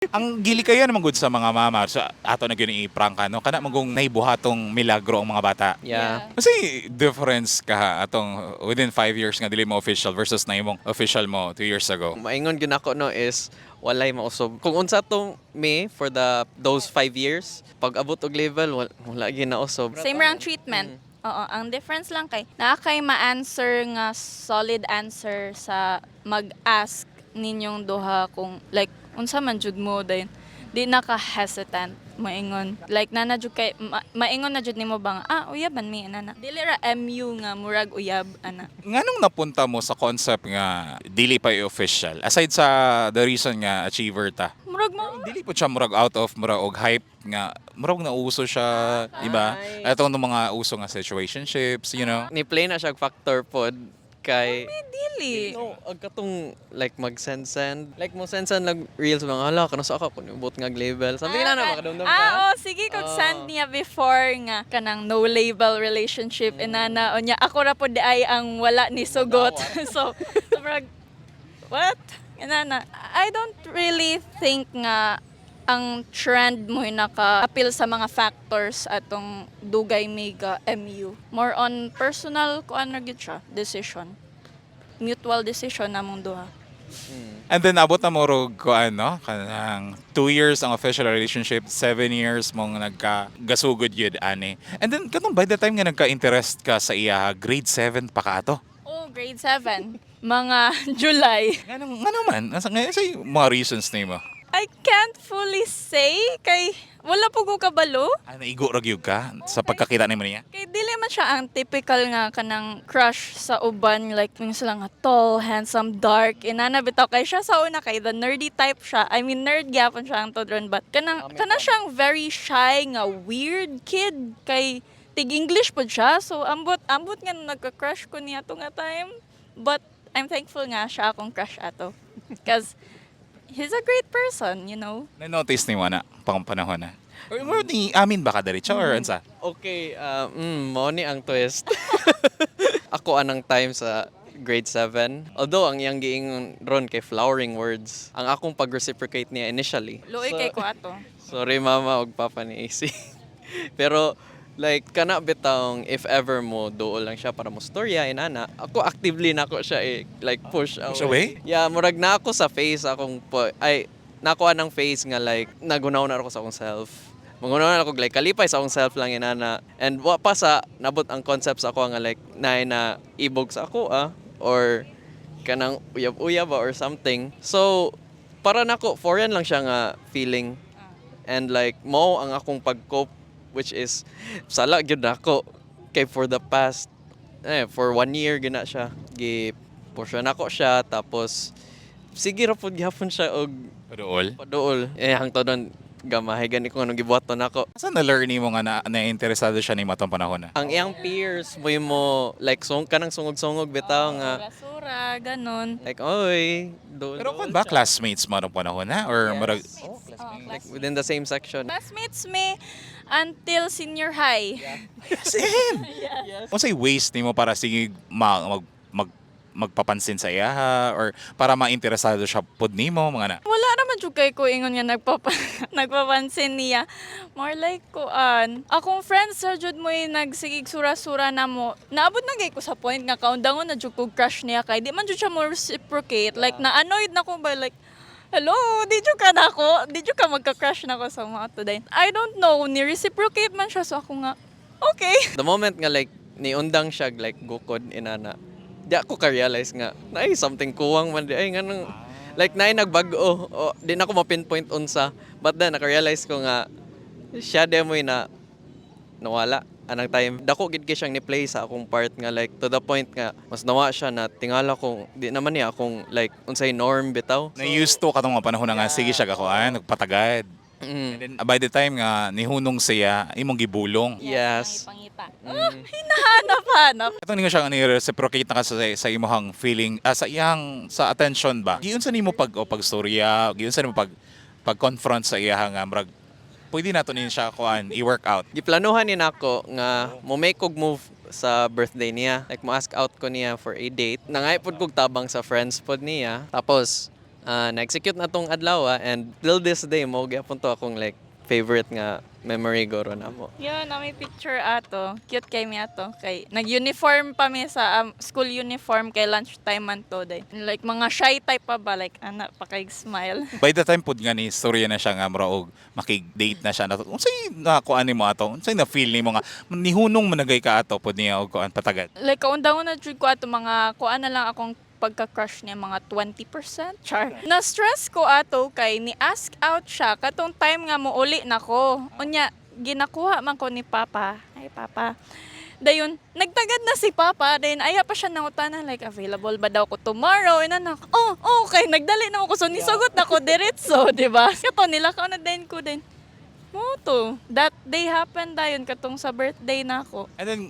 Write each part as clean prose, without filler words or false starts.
Ang gili kayo naman good sa mga mama sa ato na gyud i-prank no kana magong naibuhatong milagro ang mga bata. Yeah. Kasi difference ka atong within 5 years nga dili mo official versus na imong official mo 2 years ago. Maingon gyud ako no is walay mausob. Kung unsa tong me for those 5 years, pag abot og level wala gyud nausob. Same rang treatment. Oo, ang difference lang kay naa kay ma-answer nga solid answer sa mag-ask ninyong duha kung like unsa man jud mo dayon. Di na ka hesitant maingon. Like nana jud kay maingon na jud nimo bang uyaban mi ana. Dili ra MU nga murag uyab ana. Nganong napunta mo sa concept nga dili pa official aside sa the reason nga achiever ta? Murag mo Dili po siya murag out of murag og hype nga murag nauso siya, iba? Atong mga uso nga situationships, you know. Ni play na siya factor pod kay dili. no, ag katong like mag-send. Like mo send lang reels mga hala kana sa ako kun ibot nga level. Sabi na makadumdum ka. Sige kog send niya before nga kanang no label relationship inana onya ako ra pod ay ang wala ni sugot. so murag what? Inana. I don't really think nga ang trend mo naka-appeal sa mga factors atong dugay mega MU. More on personal kuan ra gyud siya, decision. Mutual decision namong duha. And then abot na mo rog ko ano, kanang 2 years ang official relationship, 7 years mong nagka-gasugod yun ani. And then katong by the time nga nagka-interest ka sa iya, grade 7 pa ka ato. Oh, grade 7. Mga July. Ngano man, ngayon sa mga reasons nimo. I can't fully say kay wala po ko kabalo. Naigo ra gyud ka sa pagkakita nimo niya. Kay dili man siya ang typical nga kanang crush sa uban like yung sila nga tall, handsome, dark. Inana bitaw kay siya sa una kay the nerdy type siya. I mean nerd gyapon siya ang todron but kanang siyang very shy nga weird kid kay tig English pod siya. So ambot nga nagka-crush ko niya to nga time. But I'm thankful nga siya akong crush ato. Cause he's a great person, you know. Na-notice nimo na pang panahon na. Or ni amin ba ka diretso or ansa? Okay, mo ni ang twist. Ako anang time sa grade 7. Although ang iyang giingon ron kay flowering words, ang akong pag-reciprocate niya initially. Luoy kay ko ato. Sorry mama og papa ni AC. Pero like kana bitang if ever mo duol lang siya para mo storya inana. Ako actively nako siya like push Push away? Yeah, murag na ako sa face akong nakuha ng face nga like nagunaw na ako sa akong self. Mangunaw na ako like kalipay sa akong self lang inana. And wa pa sa nabot ang concepts ako nga like na ibog sa ako or kanang uyab-uyab or something. So para nako foreign lang siya nga feeling. And like mo ang akong pag-cope which is sala gyud nako kay for the past for 1 year gina siya gi-portion nako siya tapos sige ra pud gihapon siya og paduol hangtod don gamay gani ko anong gibuhaton nako. Asa na-learn nimo nga na-interesado siya nimo atong panahon na? Ang iyang peers mo like kanang sungog-sungog bitaw nga Basura, ganon. like oy Pero kung ba classmates mo atong panahon na or murag like within the same section. Classmates me until senior high. same. Unsay ways nimo para sige magpapansin sa iya or para ma-interesado siya pod nimo mga na? Wala naman jud kay ko ingon nga nagpapansin niya. More like kuan. Akong friends sa jud mo nagsigig sura-sura na mo. Naabot na gay ko sa point nga kaundangon na jud ko crush niya kay di man jud siya mo reciprocate. Like na-annoyed na ko ba like hello, di jud ka nako, di jud ka magka-crush nako sa mga today. I don't know, ni reciprocate man siya so ako nga okay. The moment nga like niundang siya like gukod inana. Di ako ka-realize nga na something kuwang man di ay nganong like na nagbago di na ako ma-pinpoint unsa but then naka-realize ko nga siya demoy na nawala anang time dako gid kay siyang ni-play sa akong part nga like to the point nga mas nawa siya na tingala kong di naman niya akong like unsay norm bitaw. Na used to katong mga panahon na nga sige siya gakuan nagpatagad. And then by the time nga nihunong siya imong gibulong. Yes. Pangita. Hinahanap-hanap. Katong ninyo siya ni reciprocate na ka sa imong feeling sa iyang sa attention ba. Giun sa nimo pagstorya, giun sa nimo pag-confront sa iya nga murag pwede nato nin siya kuan i-work out. Giplanuhan ni nako nga mo make og move sa birthday niya. Like mo ask out ko niya for a date. Nangay pod kog tabang sa friends pod niya. Tapos na-execute na tong adlaw and till this day mo gyapon to akong like favorite nga memory goro namo. Yeah, na may picture ato. Cute kay mi ato. Kay nag-uniform pa mi sa school uniform kay lunchtime man to day. Like mga shy type pa ba like ana pa kay smile. By the time pud nga ni storya na siya nga mura og makig-date na siya na unsay nakuan nimo ato? Unsay na feel nimo nga nihunong managay ka ato pud niya og kuan patagan? Like kaundang na jud ko ato mga kuan na lang akong pagka-crush niya mga 20%. Char. Na-stress ko ato kay ni-ask out siya katong time nga mo uli nako. Unya ginakuha man ko ni Papa. Ay Papa. Dayon, nagtagad na si Papa. Dayon, aya pa siya nangutanan, like, available ba daw ko tomorrow? Inanak, okay, nagdali na ako. So, nisugot na ko diretso, di ba? Kato, nila ka na din ko din. Moto, that day happened dayon katong sa birthday na ako. And then,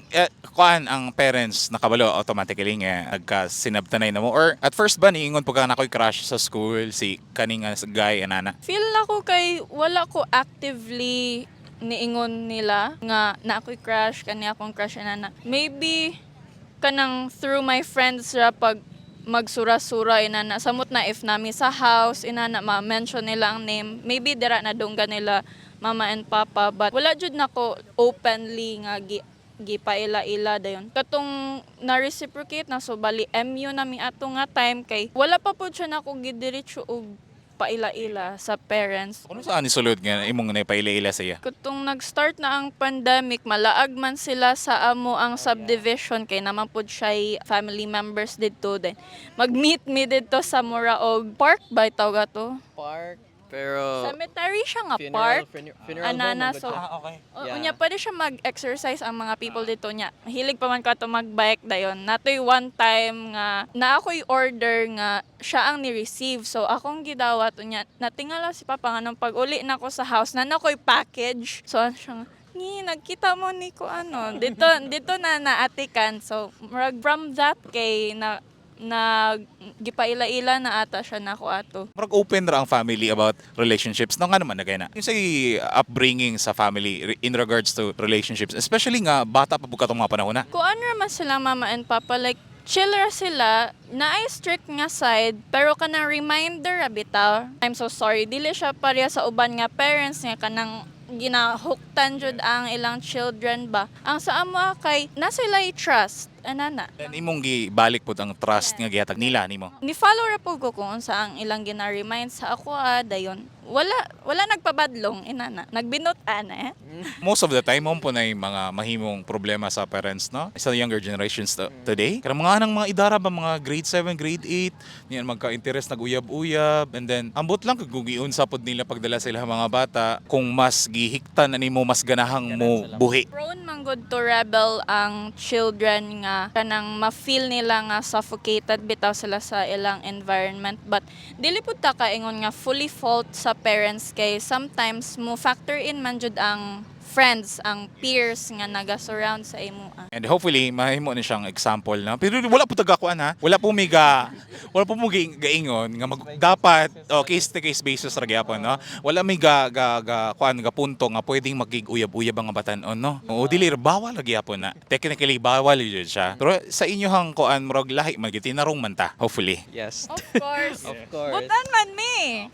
kuan ang parents nakabalo automatically nga nagka-sinabtanay na mo? Or at first ba niingon po ka na ko'y crush sa school si kaning guy anana? Feel ako kay wala ko actively niingon nila nga na ako'y crush, kani akong crush na. Maybe kanang through my friends ra pag magsura-sura inana samot na if nami sa house inana ma-mention nila ang name, maybe dira na dungga nila mama and papa, but wala jud nako openly nga gipaila-ila dayon katong na-reciprocate na so bali MU nami ato nga time kay wala pa pud siya nako gidiretso og paila-ila sa parents. Ano saan ni sulod nga imong napaila-ila sa iya? Katong nag-start na ang pandemic, malaag man sila sa amo ang subdivision kay naman pud siya family members didto din. Mag-meet me didto sa mura og park ba tawag to? Park pero Cemetery siya nga park. funeral Anana, home so okay. Yeah. unya pwede siya mag-exercise ang mga people dito niya. Hilig pa man ka to mag-bike dayon. Natoy one time nga na ako'y order nga siya ang ni-receive. So akong gidawat unya natingala si Papa nga nung pag-uli na ko sa house na nako'y package. So siya nga, nagkita mo ni ko ano. Dito na naatikan. So from that kay na gipaila-ila na ata siya nako ato. Murag open ra ang family about relationships. No nga naman na na. Yung say upbringing sa family in regards to relationships, especially nga bata pa buka tong mga panahon na. Kung ano naman sila mama and papa, like chill ra sila, na ay strict nga side, pero kanang reminder bitaw. I'm so sorry, dili siya pareha sa uban nga parents nga kanang ginahuktan jud ang ilang children ba. Ang sa amo kay na sila trust anana. Then imong gibalik pud ang trust nga gihatag nila nimo. Ni follow ra po ko kung sa ang ilang gina-remind sa ako dayon. Wala nagpabadlong inana. Nagbinot-an Most of the time mo po na yung mga mahimong problema sa parents, no? Sa younger generations today. Kaya mga nang mga idara ba mga grade 7, grade 8, niyan magka-interest nag-uyab-uyab, and then ambot lang kung giunsa pod nila pagdala sila mga bata kung mas gihiktan ani mo mas ganahang mo buhi. Prone man good to rebel ang children nga kanang ma-feel nila nga suffocated bitaw sila sa ilang environment, but dili pud ta kaingon nga fully fault sa parents kay sometimes mo factor in man jud ang friends, ang peers nga naga-surround sa imo. And hopefully mahimo ni siyang example na. Pero wala po tagakuan ha. Wala po mo gaingon nga dapat case to case basis ra gyapon, no. Wala may kuan ga punto nga pwedeng magig-uyab-uyab ang batan-on, no. O dili bawal ra gyapon na. Technically bawal yun siya. Pero sa inyohang kuan murag lahi magitinarong man ta. Hopefully. Yes. Of course. Of course. Butan man me.